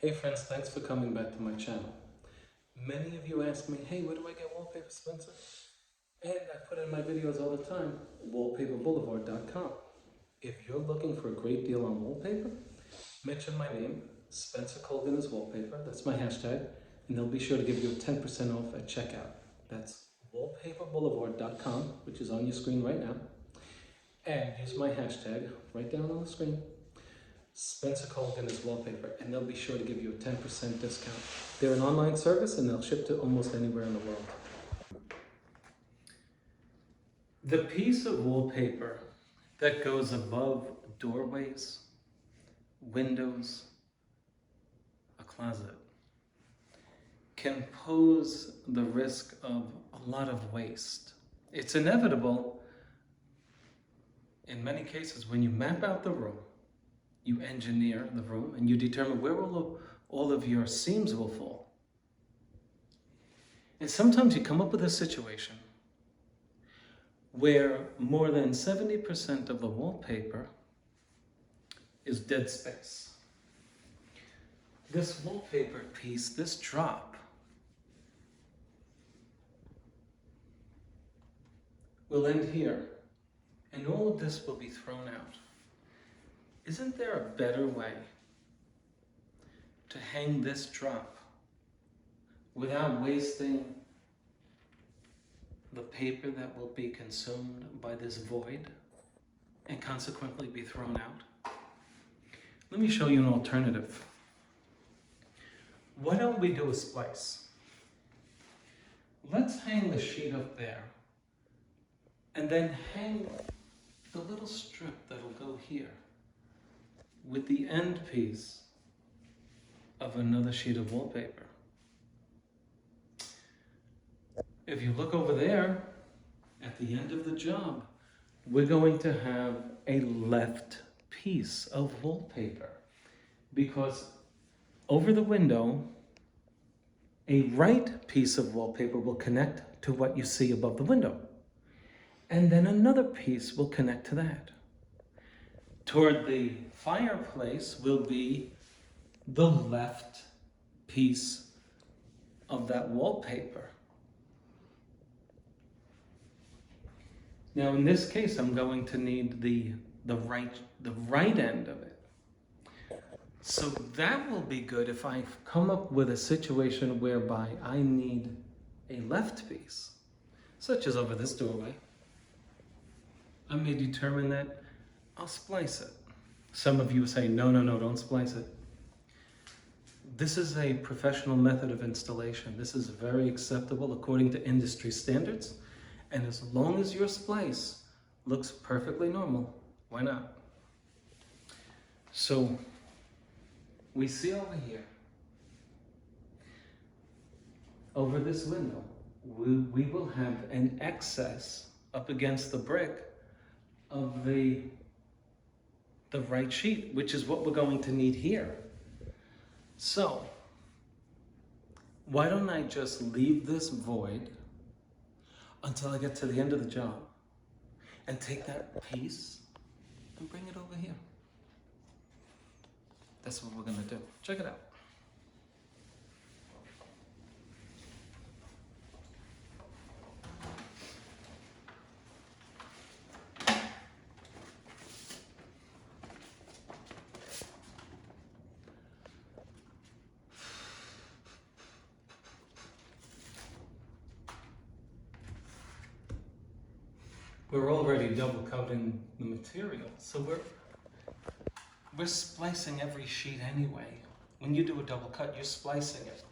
Hey friends, thanks for coming back to my channel. Many of you ask me, hey, where do I get wallpaper, Spencer? And I put in my videos all the time, wallpaperboulevard.com. If you're looking for a great deal on wallpaper, mention my name, Spencer Colgan is wallpaper, that's my hashtag, and they'll be sure to give you a 10% off at checkout. That's wallpaperboulevard.com, which is on your screen right now. And use my hashtag right down on the screen, Spencer Colgan is wallpaper, and they'll be sure to give you a 10% discount. They're an online service and they'll ship to almost anywhere in the world. The piece of wallpaper that goes above doorways, windows, a closet, can pose the risk of a lot of waste. It's inevitable in many cases when you map out the room, you engineer the room, and you determine where all of your seams will fall. And sometimes you come up with a situation where more than 70% of the wallpaper is dead space. This wallpaper piece, this drop, will end here, and all of this will be thrown out. Isn't there a better way to hang this drop without wasting the paper that will be consumed by this void and consequently be thrown out? Let me show you an alternative. Why don't we do a splice? Let's hang the sheet up there and then hang the little strip that'll go here with the end piece of another sheet of wallpaper. If you look over there, at the end of the job, we're going to have a left piece of wallpaper because over the window, a right piece of wallpaper will connect to what you see above the window. And then another piece will connect to that. Toward the fireplace will be the left piece of that wallpaper. Now in this case, I'm going to need the right end of it. So that will be good if I come up with a situation whereby I need a left piece, such as over this doorway. I may determine that I'll splice it. Some of you say, no, don't splice it. This is a professional method of installation. This is very acceptable according to industry standards. And as long as your splice looks perfectly normal, why not? So we see over here, over this window, we will have an excess up against the brick of the right sheet, which is what we're going to need here. So why don't I just leave this void until I get to the end of the job and take that piece and bring it over here. That's what we're gonna do. Check it out. We're already double coating the material, so we're splicing every sheet anyway. When you do a double cut, you're splicing it.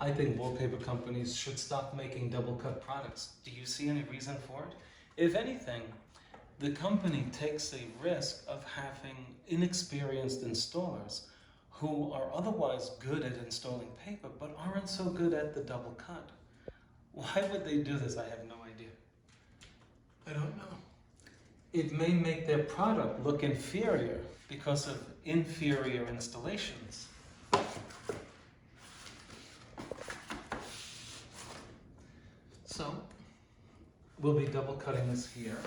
I think wallpaper companies should stop making double cut products. Do you see any reason for it? If anything, the company takes a risk of having inexperienced installers who are otherwise good at installing paper but aren't so good at the double cut. Why would they do this? I have no idea. I don't know. It may make their product look inferior because of inferior installations. So, we'll be double cutting this here.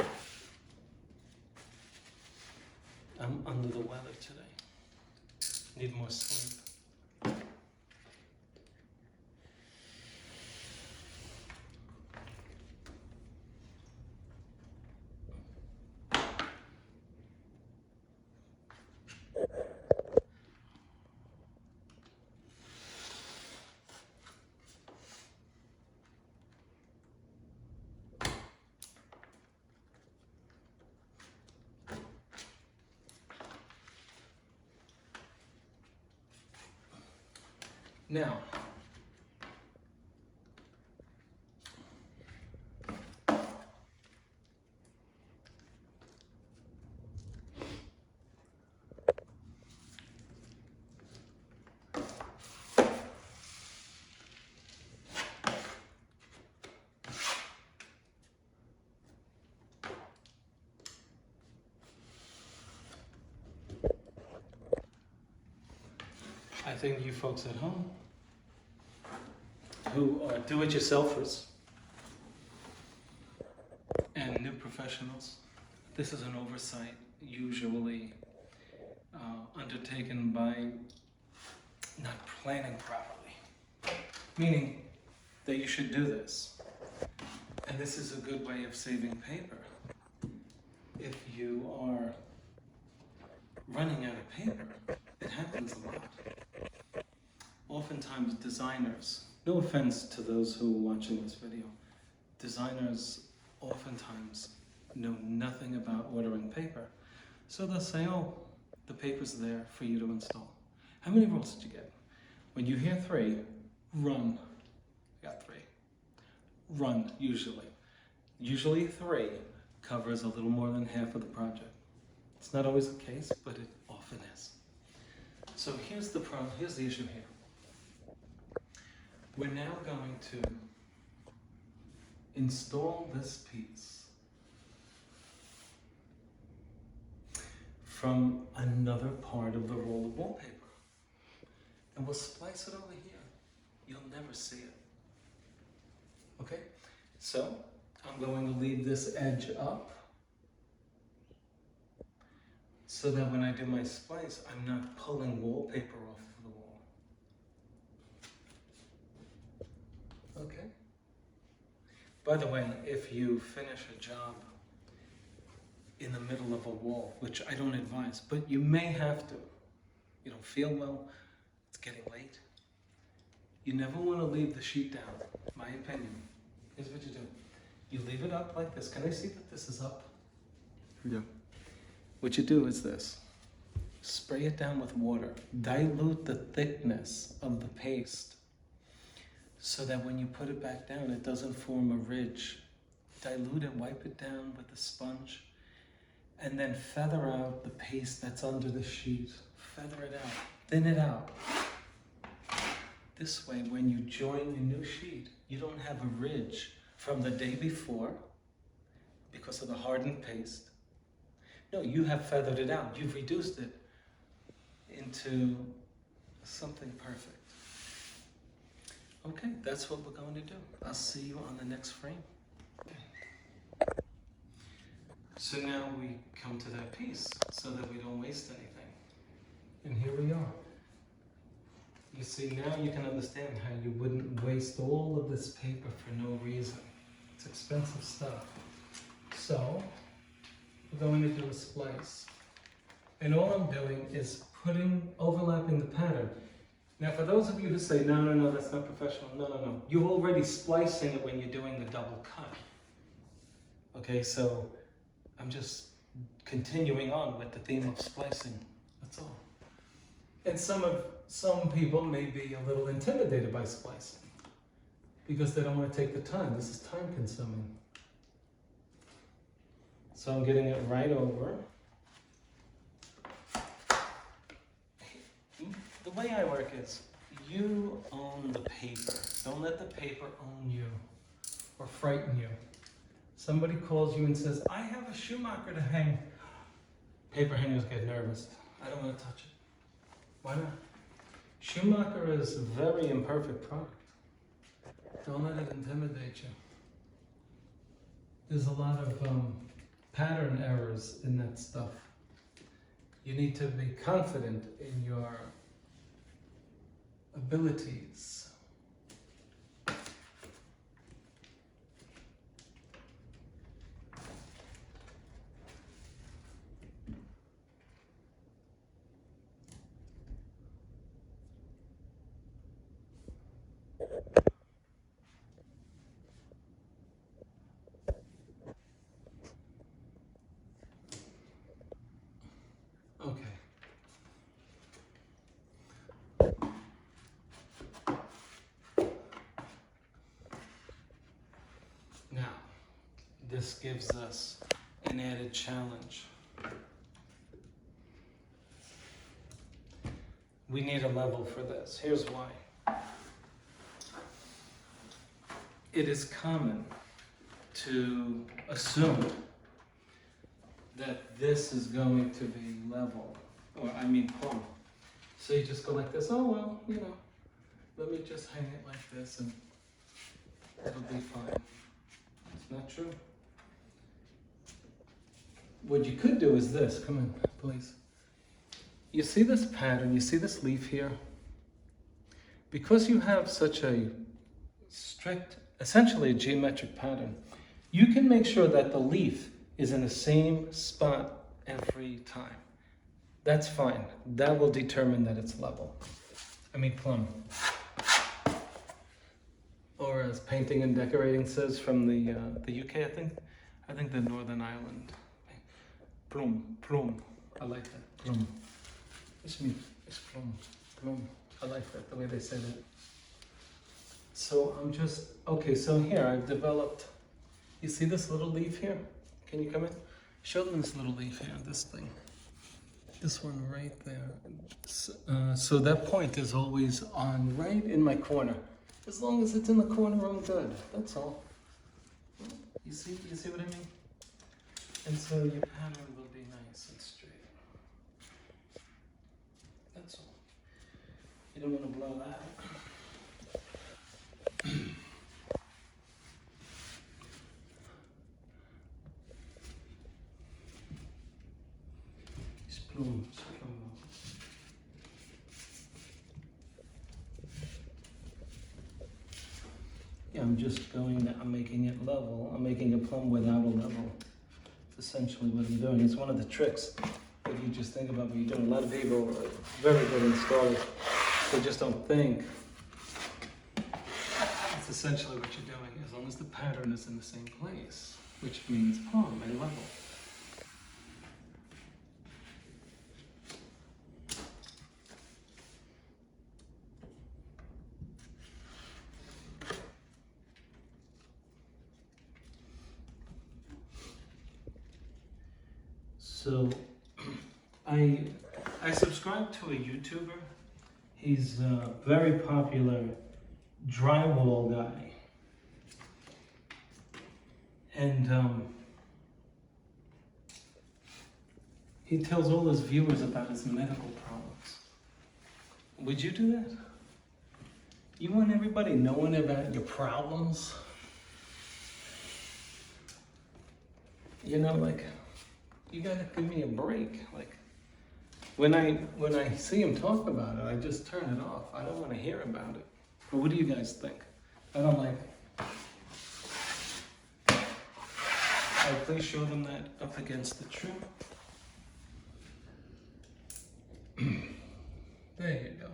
I'm under the weather today. Need more sleep. Now, I think you folks at home who are do-it-yourselfers and new professionals, this is an oversight usually undertaken by not planning properly, meaning that you should do this. And this is a good way of saving paper. If you are running out of paper, it happens a lot. Oftentimes designers, no offense to those who are watching this video, designers oftentimes know nothing about ordering paper. So they'll say, oh, the paper's there for you to install. How many rolls did you get? When you hear 3, run. I got 3. Run, usually. Usually 3 covers a little more than half of the project. It's not always the case, but it often is. So here's the problem, here's the issue here. We're now going to install this piece from another part of the roll of wallpaper. And we'll splice it over here. You'll never see it. Okay? So, I'm going to leave this edge up so that when I do my splice, I'm not pulling wallpaper off the wall. Okay? By the way, if you finish a job in the middle of a wall, which I don't advise, but you may have to, you don't feel well, it's getting late, you never want to leave the sheet down, my opinion. Here's what you do. You leave it up like this. Can I see that this is up? Yeah. What you do is this. Spray it down with water. Dilute the thickness of the paste so that when you put it back down, it doesn't form a ridge. Dilute it, wipe it down with a sponge, and then feather out the paste that's under the sheet. Feather it out, thin it out. This way, when you join your new sheet, you don't have a ridge from the day before because of the hardened paste. No, you have feathered it out. You've reduced it into something perfect. Okay, that's what we're going to do. I'll see you on the next frame. Okay. So now we come to that piece so that we don't waste anything. And here we are. You see, now you can understand how you wouldn't waste all of this paper for no reason. It's expensive stuff. So, we're going to do a splice. And all I'm doing is overlapping the pattern. Now for those of you who say, no, that's not professional, no. You're already splicing it when you're doing the double cut. Okay, so I'm just continuing on with the theme of splicing, that's all. And some people may be a little intimidated by splicing because they don't want to take the time. This is time consuming. So I'm getting it right over. The way I work is, you own the paper. Don't let the paper own you or frighten you. Somebody calls you and says, I have a Schumacher to hang. Paper hangers get nervous. I don't want to touch it. Why not? Schumacher is a very imperfect product. Don't let it intimidate you. There's a lot of pattern errors in that stuff. You need to be confident in your abilities. Okay. Now, this gives us an added challenge. We need a level for this. Here's why. It is common to assume that this is going to be level, or I mean plumb. So you just go like this, oh well, you know, let me just hang it like this and it'll be fine. It's not true. What you could do is this, come in, please. You see this pattern, you see this leaf here? Because you have such a strict, essentially a geometric pattern, you can make sure that the leaf is in the same spot every time. That's fine. That will determine that it's level. I mean plumb. Or as Painting and Decorating says from the UK, I think the Northern Ireland. Plum, plum. I like that. Plum. It's plum, plum. I like that, the way they say that. So I'm just, okay, so here I've developed, you see this little leaf here? Can you come in? Show them this little leaf here, this thing. This one right there. So that point is always on right in my corner. As long as it's in the corner, I'm good. That's all. You see what I mean? And so your pattern will be nice and straight. That's all. You don't want to blow that. Yeah, I'm making it level. I'm making a plumb without a level. It's essentially what I'm doing. It's one of the tricks that you just think about when you're doing. A lot of people are very good installers. They just don't think. It's essentially what you're doing, as long as the pattern is in the same place, which means plumb and level. So I subscribe to a YouTuber. He's a very popular drywall guy. And he tells all his viewers about his medical problems. Would you do that? You want everybody knowing about your problems? You know, like, you gotta give me a break. Like, when I see him talk about it, I just turn it off. I don't want to hear about it. But what do you guys think? I don't like it. Please show them that up against the trim. There you go.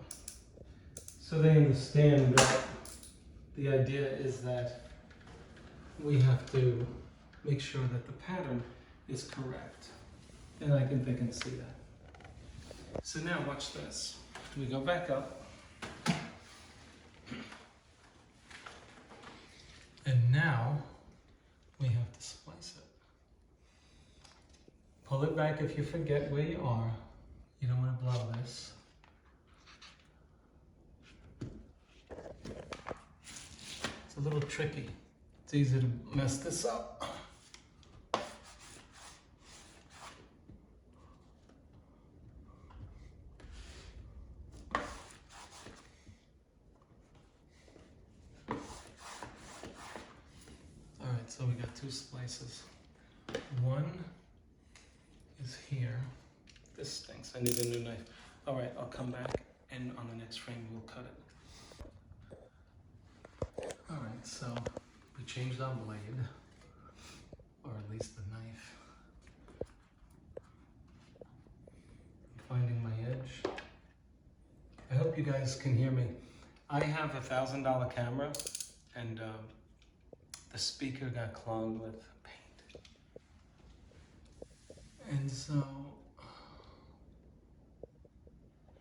So they understand that the idea is that we have to make sure that the pattern is correct. And I think they can see that. So now watch this. We go back up. And now we have to splice it. Pull it back if you forget where you are. You don't want to blow this. It's a little tricky. It's easy to mess this up. Alright, so we got two splices. One is here. This stinks. I need a new knife. Alright, I'll come back and on the next frame we'll cut it. All right, so we changed our blade, or at least the knife. I'm finding my edge. I hope you guys can hear me. I have $1,000 camera, and the speaker got clogged with paint. And so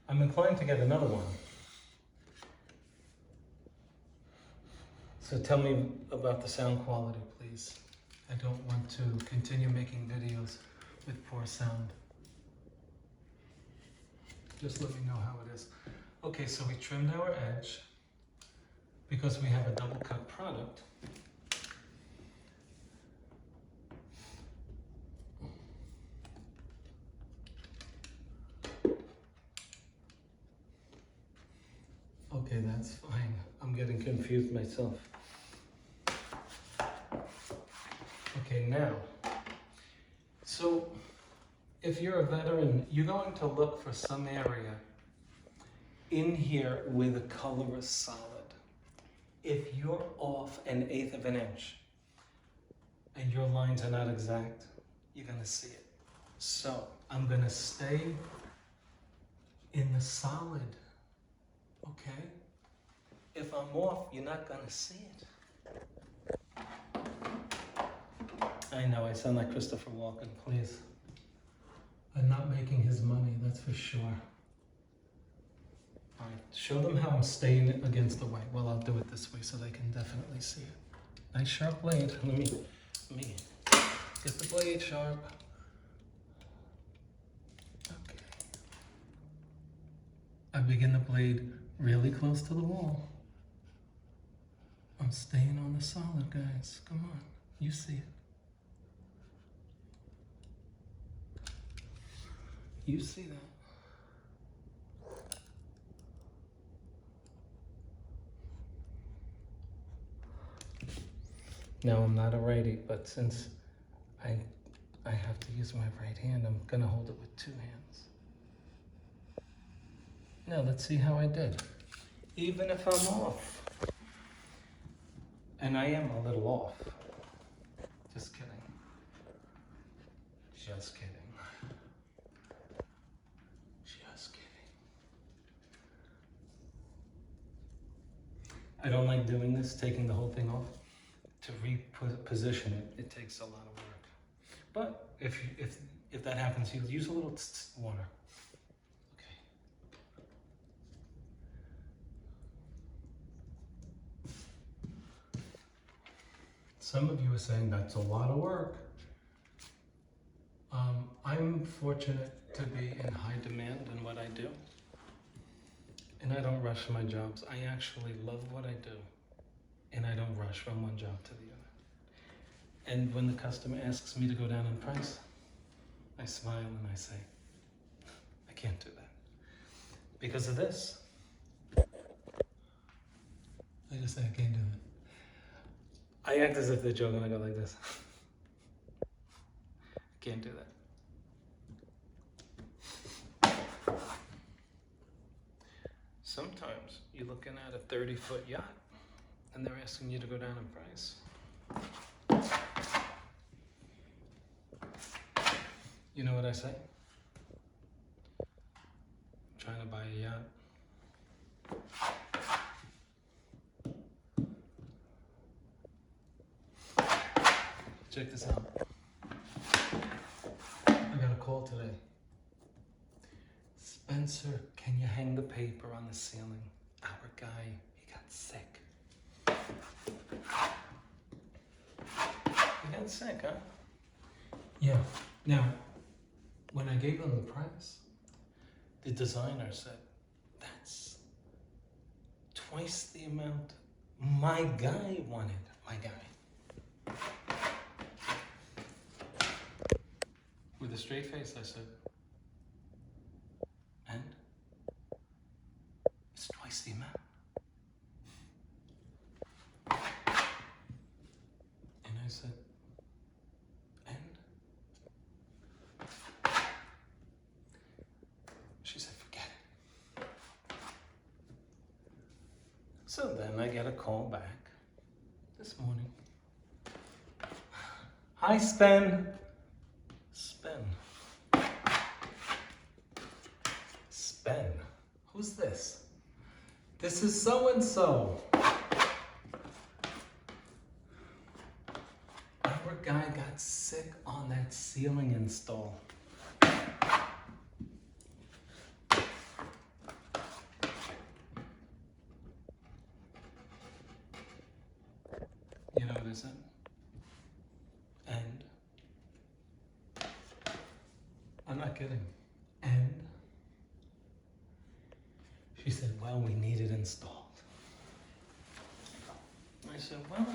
I'm inclined to get another one. So tell me about the sound quality, please. I don't want to continue making videos with poor sound. Just let me know how it is. Okay, so we trimmed our edge because we have a double cut product. Okay, that's fine. I'm getting confused myself. Okay, now, so if you're a veteran, you're going to look for some area in here where the color is solid. If you're off 1/8 of an inch and your lines are not exact, you're gonna see it. So I'm gonna stay in the solid, okay? If I'm off, you're not gonna see it. I know, I sound like Christopher Walken, please. I'm not making his money, that's for sure. All right, show them how I'm staying against the white. Well, I'll do it this way so they can definitely see it. Nice sharp blade. Let me get the blade sharp. Okay. I begin the blade really close to the wall. I'm staying on the solid, guys. Come on, you see it. You see that. Now I'm not a righty, but since I have to use my right hand, I'm gonna hold it with 2 hands. Now let's see how I did. Even if I'm off, and I am a little off. Just kidding. Just kidding. Just kidding. I don't like doing this, taking the whole thing off. To reposition it, it takes a lot of work. But if that happens, you'll use a little water. Okay. Some of you are saying that's a lot of work. I'm fortunate to be in high demand in what I do. And I don't rush my jobs. I actually love what I do. And I don't rush from one job to the other. And when the customer asks me to go down in price, I smile and I say, I can't do that. Because of this. I just say I can't do that. I act as if they're joking, I go like this. I can't do that. Sometimes you're looking at a 30-foot yacht and they're asking you to go down in price. You know what I say? I'm trying to buy a yacht. Check this out. I got a call today. Spencer, can you hang the paper on the ceiling? Our guy, he got sick. He got sick, huh? Yeah. Now, when I gave him the price, the designer said, that's twice the amount my guy wanted, my guy. With a straight face, I said, and? It's twice the amount. And I said, and? She said, forget it. So then I get a call back this morning. Hi, Spen. Spen. Who's this? This is so-and-so. Our guy got sick on that ceiling install. You know what I said? And I'm not kidding. And she said, well, we need it installed. I said, well,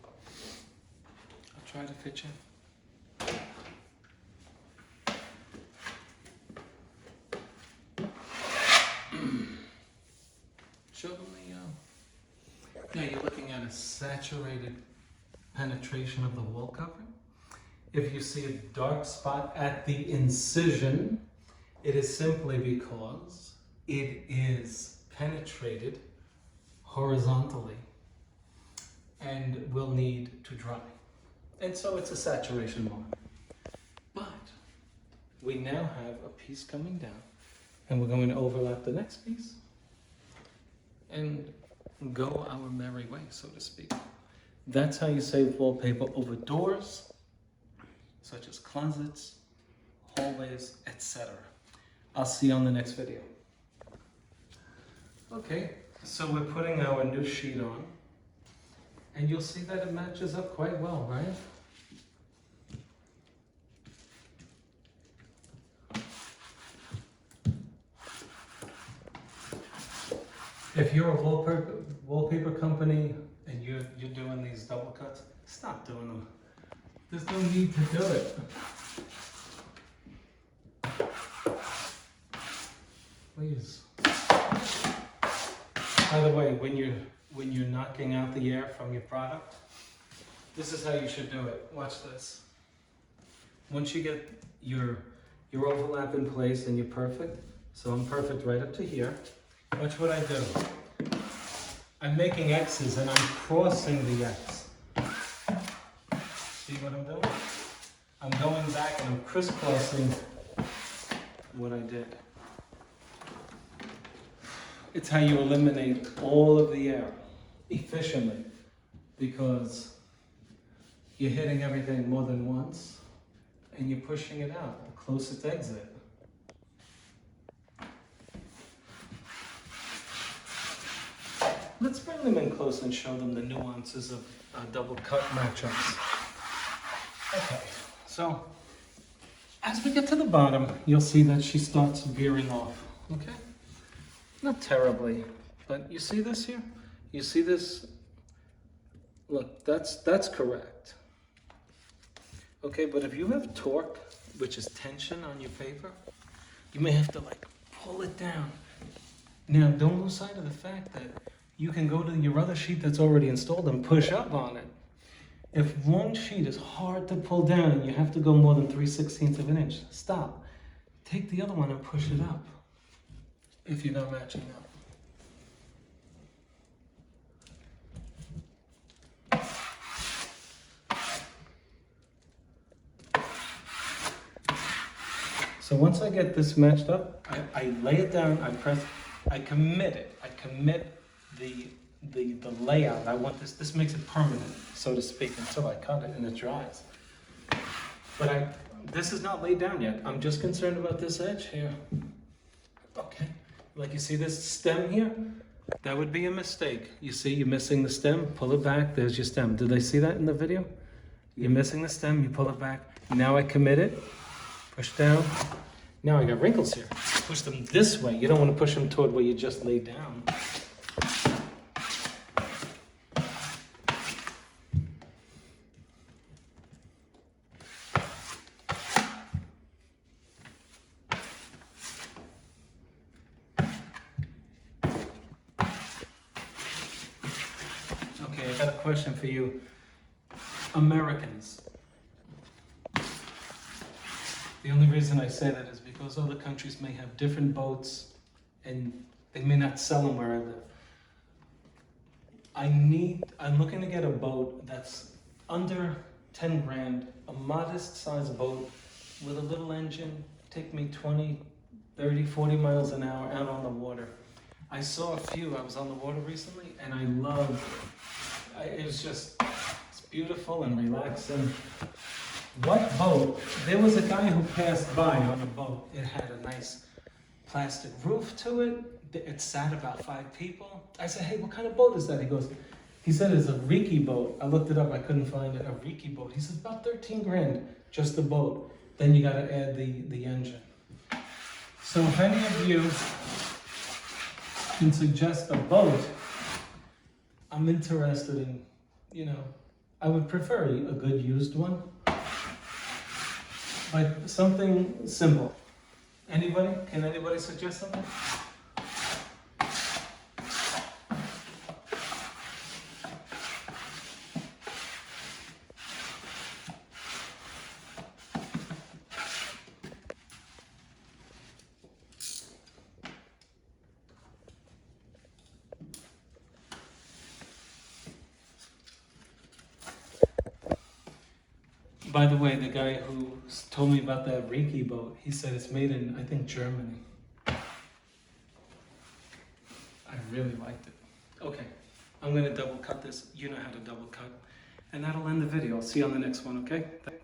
I'll try to fit you. Show them the, now you're looking at a saturated penetration of the wall covering. If you see a dark spot at the incision, it is simply because it is penetrated horizontally and will need to dry. And so it's a saturation mark. But we now have a piece coming down, and we're going to overlap the next piece and go our merry way, so to speak. That's how you save wallpaper over doors, such as closets, hallways, etc. I'll see you on the next video. Okay, so we're putting our new sheet on, and you'll see that it matches up quite well, right? If you're a wallpaper company and you're doing these double cuts, stop doing them. There's no need to do it. Please. By the way, when you're knocking out the air from your product, this is how you should do it. Watch this. Once you get your overlap in place and you're perfect, so I'm perfect right up to here. Watch what I do. I'm making X's and I'm crossing the X. See what I'm doing? I'm going back and I'm crisscrossing what I did. It's how you eliminate all of the air efficiently, because you're hitting everything more than once and you're pushing it out, the closest exit. Let's bring them in close and show them the nuances of double cut matchups. Okay, so as we get to the bottom, you'll see that she starts veering off, okay? Not terribly, but you see this here? You see this? Look, that's correct. Okay, but if you have torque, which is tension on your paper, you may have to like pull it down. Now, don't lose sight of the fact that you can go to your other sheet that's already installed and push up on it. If one sheet is hard to pull down and you have to go more than 3/16 of an inch, stop. Take the other one and push it up if you're not matching up. So once I get this matched up, I lay it down, I commit it. I commit the layout. I want this makes it permanent, so to speak, until I cut it and it dries. But this is not laid down yet. I'm just concerned about this edge here. Okay, like you see this stem here? That would be a mistake. You see you're missing the stem, pull it back, there's your stem. Did they see that in the video? You're missing the stem, you pull it back. Now I commit it, push down. Now I got wrinkles here. Push them this way. You don't want to push them toward where you just laid down. Okay, I got a question for you. Americans. The only reason I say that is because other countries may have different boats and they may not sell them where I live. I'm looking to get a boat that's under 10 grand, a modest size boat with a little engine, take me 20, 30, 40 miles an hour out on the water. I saw a few, I was on the water recently, and I loved, it was just, it's beautiful and relaxing. What boat? There was a guy who passed by on a boat. It had a nice plastic roof to it. It sat about 5 people. I said, hey, what kind of boat is that? He said it's a Riki boat. I looked it up, I couldn't find it. A Riki boat. He says about 13 grand, just the boat. Then you gotta add the engine. So if any of you can suggest a boat, I'm interested in, I would prefer a good used one, but something simple. Anybody? Can anybody suggest something? By the way, the guy who told me about that Riki boat, he said it's made in, I think, Germany. I really liked it. Okay, I'm gonna double cut this. You know how to double cut. And that'll end the video. I'll see you on the next one, okay?